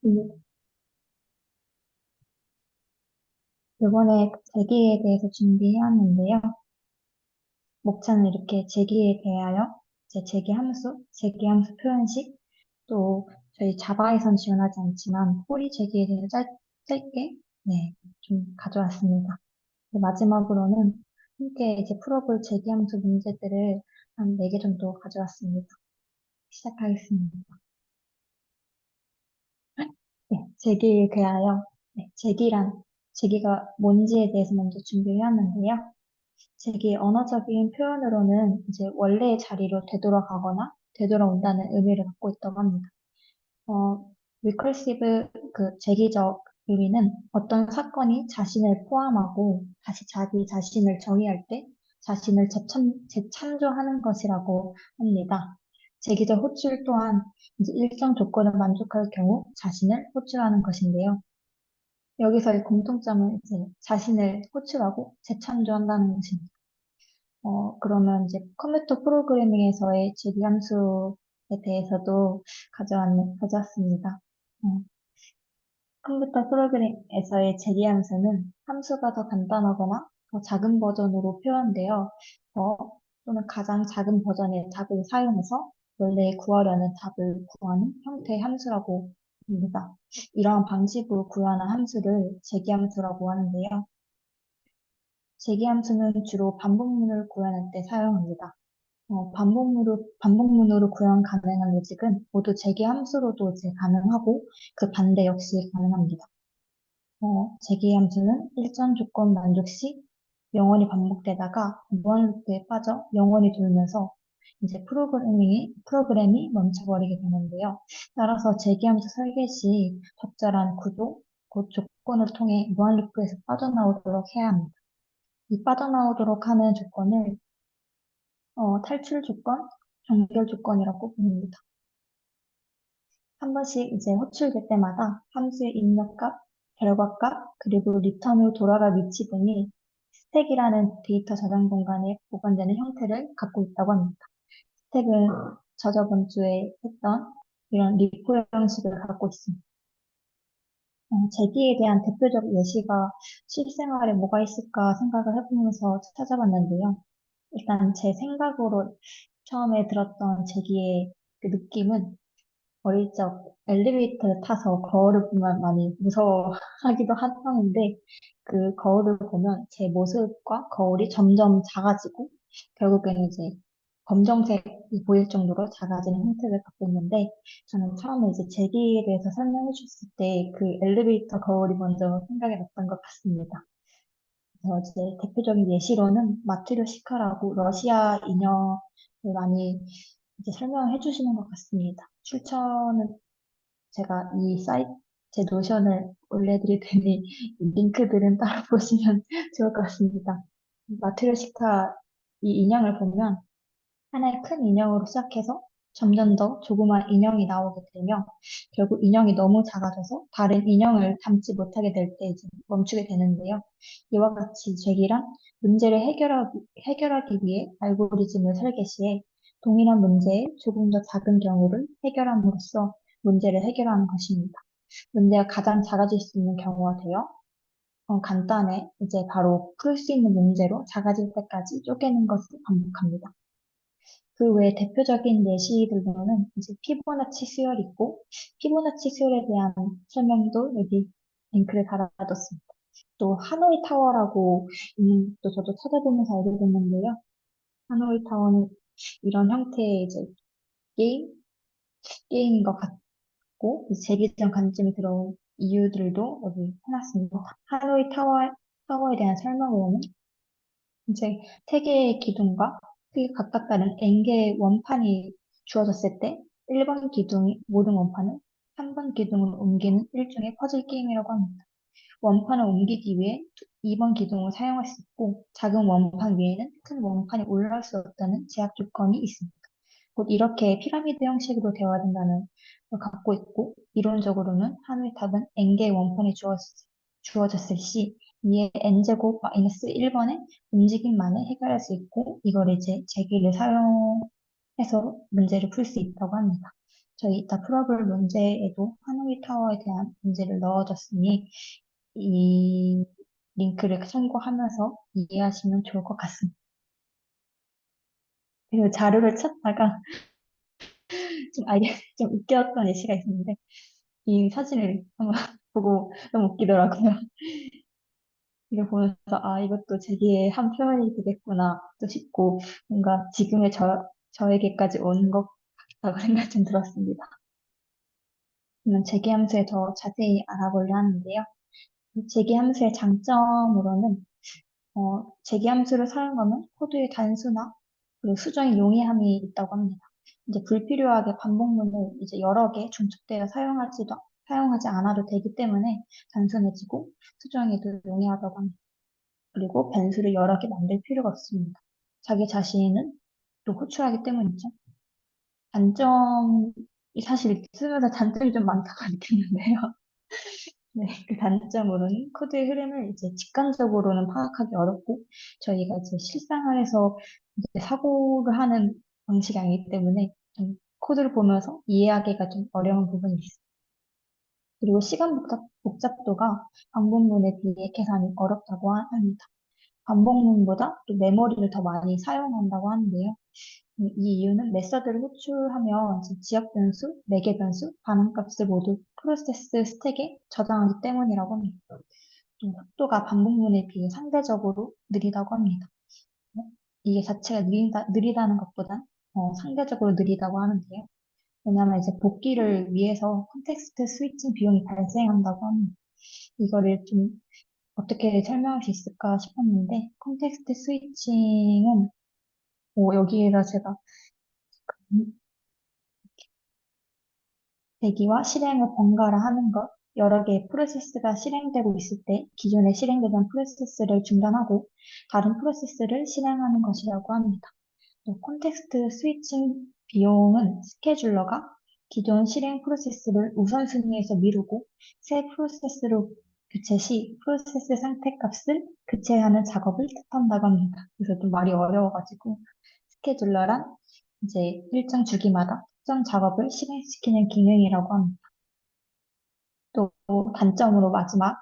음, 이번에 제기에 대해서 준비해왔는데요. 목차는 이렇게 제기에 대하여 제기함수 표현식, 또 저희 자바에선 지원하지 않지만 꼬리 제기에 대해서 짧게 네, 좀 가져왔습니다. 마지막으로는 함께 이제 풀어볼 제기함수 문제들을 한 4개 정도 가져왔습니다. 시작하겠습니다. 네, 제기에 대하여 제기가 뭔지에 대해서 먼저 준비해왔는데요. 제기 언어적인 표현으로는 이제 원래의 자리로 되돌아가거나 되돌아온다는 의미를 갖고 있다고 합니다. 리커시브 그 제기적 의미는 어떤 사건이 자신을 포함하고 다시 자기 자신을 정의할 때 자신을 재창조하는 것이라고 합니다. 제기적 호출 또한 이제 일정 조건을 만족할 경우 자신을 호출하는 것인데요. 여기서의 공통점은 이제 자신을 호출하고 재창조한다는 것입니다. 그러면 이제 컴퓨터 프로그래밍에서의 제기함수에 대해서도 가져왔습니다. 어, 컴퓨터 프로그램에서의 제기함수는 함수가 더 간단하거나 더 작은 버전으로 표현되어 또는 가장 작은 버전의 답을 사용해서 원래 구하려는 답을 구하는 형태의 함수라고 합니다. 이러한 방식으로 구현한 함수를 제기함수라고 하는데요. 제기함수는 주로 반복문을 구현할 때 사용합니다. 반복문으로 구현 가능한 로직은 모두 제기 함수로도 이제 가능하고 그 반대 역시 가능합니다. 제기 함수는 일정 조건 만족 시 영원히 반복되다가 무한 루프에 빠져 영원히 돌면서 이제 프로그램이 멈춰버리게 되는데요. 따라서 제기 함수 설계 시 적절한 구조, 곧 조건을 통해 무한 루프에서 빠져나오도록 해야 합니다. 이 빠져나오도록 하는 조건을 탈출 조건, 연결 조건이라고 부릅니다. 한 번씩 이제 호출될 때마다 함수의 입력값, 결과값, 그리고 리턴으로 돌아갈 위치 등이 스택이라는 데이터 저장 공간에 보관되는 형태를 갖고 있다고 합니다. 스택은 저저번 주에 했던 이런 리포 형식을 갖고 있습니다. 제기에 대한 대표적 예시가 실생활에 뭐가 있을까 생각을 해보면서 찾아봤는데요. 일단 제 생각으로 처음에 들었던 제기의 그 느낌은 어릴 적 엘리베이터를 타서 거울을 보면 많이 무서워하기도 한 편인데 그 거울을 보면 제 모습과 거울이 점점 작아지고 결국에는 이제 검정색이 보일 정도로 작아지는 형태를 갖고 있는데 저는 처음에 이제 제기에 대해서 설명해 줬을 때 그 엘리베이터 거울이 먼저 생각이 났던 것 같습니다. 그래서 이제 대표적인 예시로는 마트료시카라고 러시아 인형을 많이 이제 설명해 주시는 것 같습니다. 출처는 제가 제 노션을 올려드릴 테니 이 링크들은 따로 보시면 좋을 것 같습니다. 마트리오시카 이 인형을 보면 하나의 큰 인형으로 시작해서 점점 더 조그만 인형이 나오게 되며 결국 인형이 너무 작아져서 다른 인형을 담지 못하게 될 때 이제 멈추게 되는데요. 이와 같이 제기란 문제를 해결하기 위해 알고리즘을 설계 시에 동일한 문제의 조금 더 작은 경우를 해결함으로써 문제를 해결하는 것입니다. 문제가 가장 작아질 수 있는 경우가 되어 간단해 이제 바로 풀 수 있는 문제로 작아질 때까지 쪼개는 것을 반복합니다. 그 외에 대표적인 예시들로는 이제 피보나치 수열이 있고, 피보나치 수열에 대한 설명도 여기 링크를 달아뒀습니다. 또 하노이 타워라고 있는 것도 저도 찾아보면서 알게 됐는데요. 하노이 타워는 이런 형태의 이제 게임, 게임인 것 같고, 이 재기전 관점이 들어온 이유들도 여기 해놨습니다. 타워에 대한 설명으로는 이제 세 개의 기둥과 크기 각각 다른 n개의 원판이 주어졌을 때 1번 기둥이 모든 원판을 3번 기둥으로 옮기는 일종의 퍼즐 게임이라고 합니다. 원판을 옮기기 위해 2번 기둥을 사용할 수 있고 작은 원판 위에는 큰 원판이 올라올 수 없다는 제약 조건이 있습니다. 곧 이렇게 피라미드 형식으로 되어야 된다는 걸 갖고 있고 이론적으로는 하늘의 탑은 n개의 원판이 주어졌을 시 2의 n제곱 마이너스 1번의 움직임만을 해결할 수 있고 이걸 이제 제기를 사용해서 문제를 풀 수 있다고 합니다. 저희 이따 풀어볼 문제에도 하노이 타워에 대한 문제를 넣어줬으니 이 링크를 참고하면서 이해하시면 좋을 것 같습니다. 그리고 자료를 찾다가 좀 웃겼던 예시가 있었는데 이 사진을 한번 보고 너무 웃기더라고요. 이걸 보면서 아 이것도 제기의 한 표현이 되겠구나 또 싶고 뭔가 지금의 저에게까지 온 것 같다고 생각이 좀 들었습니다. 그러면 재기함수에 더 자세히 알아보려 하는데요. 재기함수의 장점으로는 재기함수를 사용하면 코드의 단수나 그리고 수정의 용이함이 있다고 합니다. 이제 불필요하게 반복문을 이제 여러 개 중첩되어 사용하지 않아도 되기 때문에 단순해지고 수정에도 용이하다고 합니다. 그리고 변수를 여러 개 만들 필요가 없습니다. 자기 자신은 또 호출하기 때문이죠. 단점이 사실 쓰면서 단점이 좀 많다고 느꼈는데요. 네, 그 단점으로는 코드의 흐름을 이제 직관적으로는 파악하기 어렵고 저희가 이제 실생활에서 이제 사고를 하는 방식이 아니기 때문에 좀 코드를 보면서 이해하기가 좀 어려운 부분이 있어요. 그리고 시간 복잡도가 방법문에 비해 계산이 어렵다고 합니다. 반복문보다 또 메모리를 더 많이 사용한다고 하는데요. 이 이유는 메서드를 호출하면 이제 지역 변수, 매개 변수, 반응값을 모두 프로세스 스택에 저장하기 때문이라고 합니다. 좀 속도가 반복문에 비해 상대적으로 느리다고 합니다. 이게 자체가 느리다는 것보다 상대적으로 느리다고 하는데요. 왜냐하면 이제 복귀를 위해서 컨텍스트 스위칭 비용이 발생한다고 합니다. 이거를 좀 어떻게 설명할 수 있을까 싶었는데, 컨텍스트 스위칭은 여기에다 제가 대기와 실행을 번갈아 하는 것, 여러 개의 프로세스가 실행되고 있을 때 기존에 실행되던 프로세스를 중단하고 다른 프로세스를 실행하는 것이라고 합니다. 또 콘텍스트 스위칭 비용은 스케줄러가 기존 실행 프로세스를 우선순위에서 미루고 새 프로세스로 교체 시 프로세스 상태 값을 교체하는 작업을 뜻한다고 합니다. 그래서 좀 말이 어려워가지고 스케줄러란 이제 일정 주기마다 특정 작업을 실행시키는 기능이라고 합니다. 또 단점으로 마지막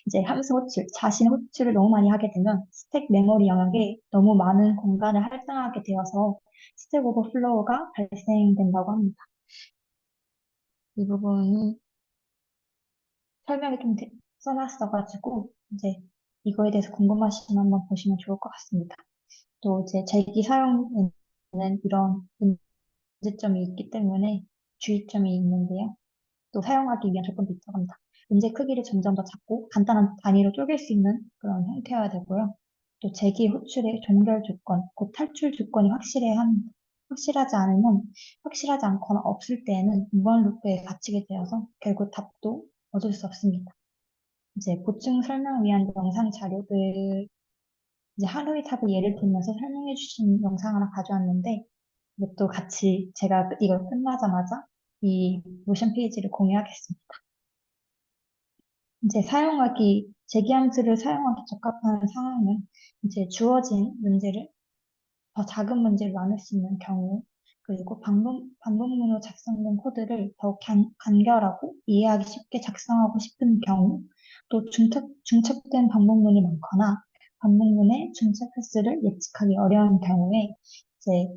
이제 함수 호출, 자신 호출을 너무 많이 하게 되면 스택 메모리 영역에 너무 많은 공간을 할당하게 되어서 스택 오버플로우가 발생된다고 합니다. 이 부분이 설명이 좀 써놨어가지고 이제 이거에 대해서 궁금하시면 한번 보시면 좋을 것 같습니다. 또 이제 제기 사용에는 이런 문제점이 있기 때문에 주의점이 있는데요. 또 사용하기 위한 조건도 있다고 합니다. 문제 크기를 점점 더 작고 간단한 단위로 쪼갤 수 있는 그런 형태여야 되고요. 또 재기 호출의 종결 조건, 곧 탈출 조건이 확실해야 합니다. 확실하지 않거나 없을 때에는 무한 루프에 갇히게 되어서 결국 답도 얻을 수 없습니다. 이제 보충 설명을 위한 영상 자료들, 이제 하루의 탑을 예를 들면서 설명해 주신 영상 하나 가져왔는데 이것도 같이 제가 이거 끝나자마자 이 모션 페이지를 공유하겠습니다. 이제 제기함수를 사용하기 적합한 상황은 이제 주어진 문제를 더 작은 문제로 나눌 수 있는 경우, 그리고 반복문으로 작성된 코드를 더욱 간결하고 이해하기 쉽게 작성하고 싶은 경우, 또 중첩된 반복문이 많거나 반복문의 중첩 횟수를 예측하기 어려운 경우에 이제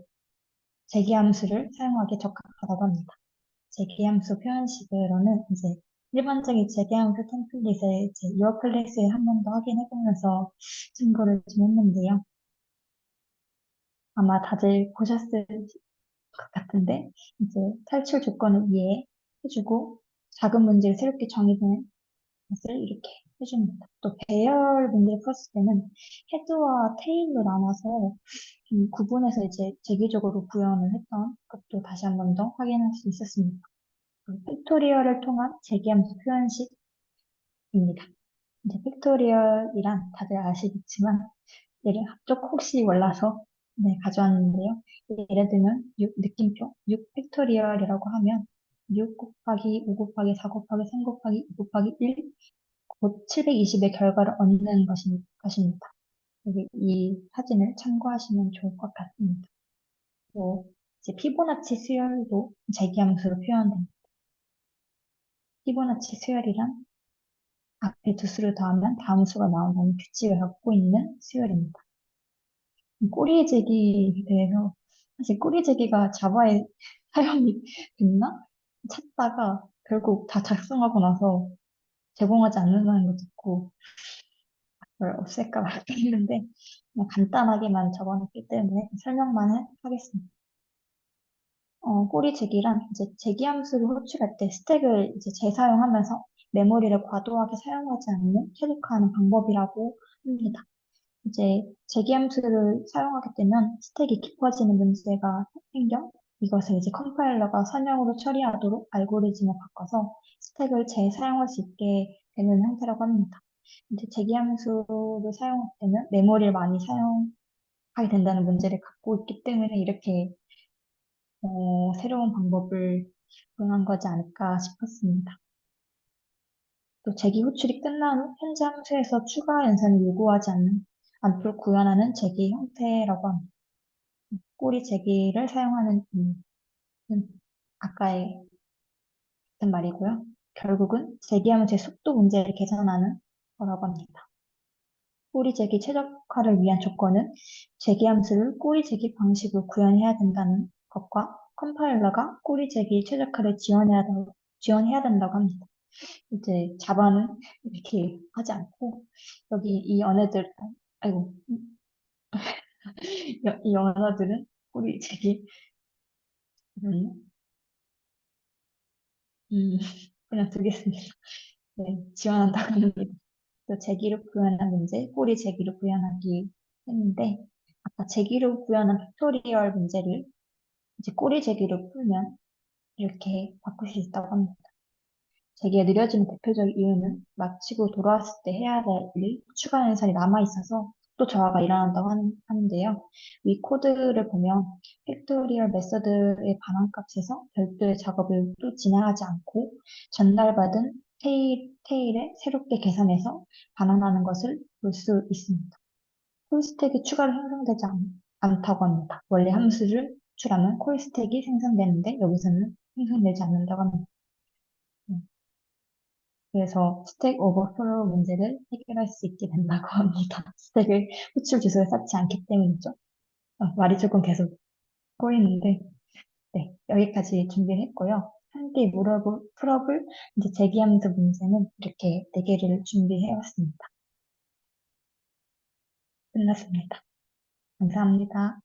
제기함수를 사용하기 적합하다고 합니다. 재계함수 표현식으로는 이제 일반적인 재계함수 템플릿을 이제 유어 클래스에 한 번 더 확인해보면서 참고를 좀 했는데요. 아마 다들 보셨을 것 같은데 이제 탈출 조건을 이해해주고 작은 문제를 새롭게 정의되는 것을 이렇게 해줍니다. 또 배열 문제를 풀었을 때는 헤드와 테일로 나눠서 구분해서 이제 재기적으로 구현을 했던 것도 다시 한 번 더 확인할 수 있었습니다. 팩토리얼을 통한 재기함수 표현식입니다. 이제 팩토리얼이란 다들 아시겠지만 얘를 합쪽 혹시 몰라서 네, 가져왔는데요. 예를 들면 느낌표 6 팩토리얼이라고 하면 6 곱하기 5 곱하기 4 곱하기 3 곱하기 2 곱하기 1, 곧 720의 결과를 얻는 것입니다. 여기 이 사진을 참고하시면 좋을 것 같습니다. 뭐, 이제 피보나치 수열도 재기함수로 표현됩니다. 피보나치 수열이란 앞에 두 수를 더하면 다음 수가 나온다는 규칙을 갖고 있는 수열입니다. 꼬리재기에 대해서 사실 꼬리재기가 자바에 사용이 됐나? 찾다가 결국 다 작성하고 나서 제공하지 않는다는 거 듣고 그걸 없앨까 말까 했는데 그냥 간단하게만 적어놨기 때문에 설명만 하겠습니다. 꼬리재기란 이제 재기함수를 호출할 때 스택을 이제 재사용하면서 메모리를 과도하게 사용하지 않는 최적화하는 방법이라고 합니다. 이제 재기함수를 사용하게 되면 스택이 깊어지는 문제가 생겨 이것을 이제 컴파일러가 선형으로 처리하도록 알고리즘을 바꿔서 스택을 재사용할 수 있게 되는 형태라고 합니다. 이제 재기함수를 사용할 때는 메모리를 많이 사용하게 된다는 문제를 갖고 있기 때문에 이렇게 새로운 방법을 구현한 거지 않을까 싶었습니다. 또 재기 호출이 끝난 후 현재 함수에서 추가 연산을 요구하지 않도록 구현하는 재기 형태라고 합니다. 꼬리 재기를 사용하는 이유는 아까의 같은 말이고요. 결국은 재기함수의 속도 문제를 개선하는 거라고 합니다. 꼬리 재기 최적화를 위한 조건은 재기함수를 꼬리 재기 방식으로 구현해야 된다는 것과 컴파일러가 꼬리 재기 최적화를 지원해야 된다고 합니다. 이제 자바는 이렇게 하지 않고 여기 이 언어들 아이고 이 언어들은 꼬리 재기 음, 그냥 두겠습니다. 네, 지원한다고 합니다. 또 재기로 구현한 문제, 꼬리 재기로 구현하기 했는데 아까 재기로 구현한 팩토리얼 문제를 이제 꼬리 재기로 풀면 이렇게 바꿀 수 있다고 합니다. 재기가 느려지는 대표적 이유는 마치고 돌아왔을 때 해야 될 일, 추가 연산이 남아있어서 또 저하가 일어난다고 하는데요. 위 코드를 보면 팩토리얼 메서드의 반환값에서 별도의 작업을 또 진행하지 않고 전달받은 테일에 새롭게 계산해서 반환하는 것을 볼 수 있습니다. 콜스택이 추가로 생성되지 않다고 합니다. 원래 함수를 호출하면 콜스택이 생성되는데 여기서는 생성되지 않는다고 합니다. 음. 그래서 스택 오버플로우 문제를 해결할 수 있게 된다고 합니다. 스택을 호출 주소에 쌓지 않기 때문이죠. 말이 조금 계속 꼬이는데, 네, 여기까지 준비를 했고요. 함께 풀어볼 이제 재기함수 문제는 이렇게 4개를 준비해왔습니다. 끝났습니다. 감사합니다.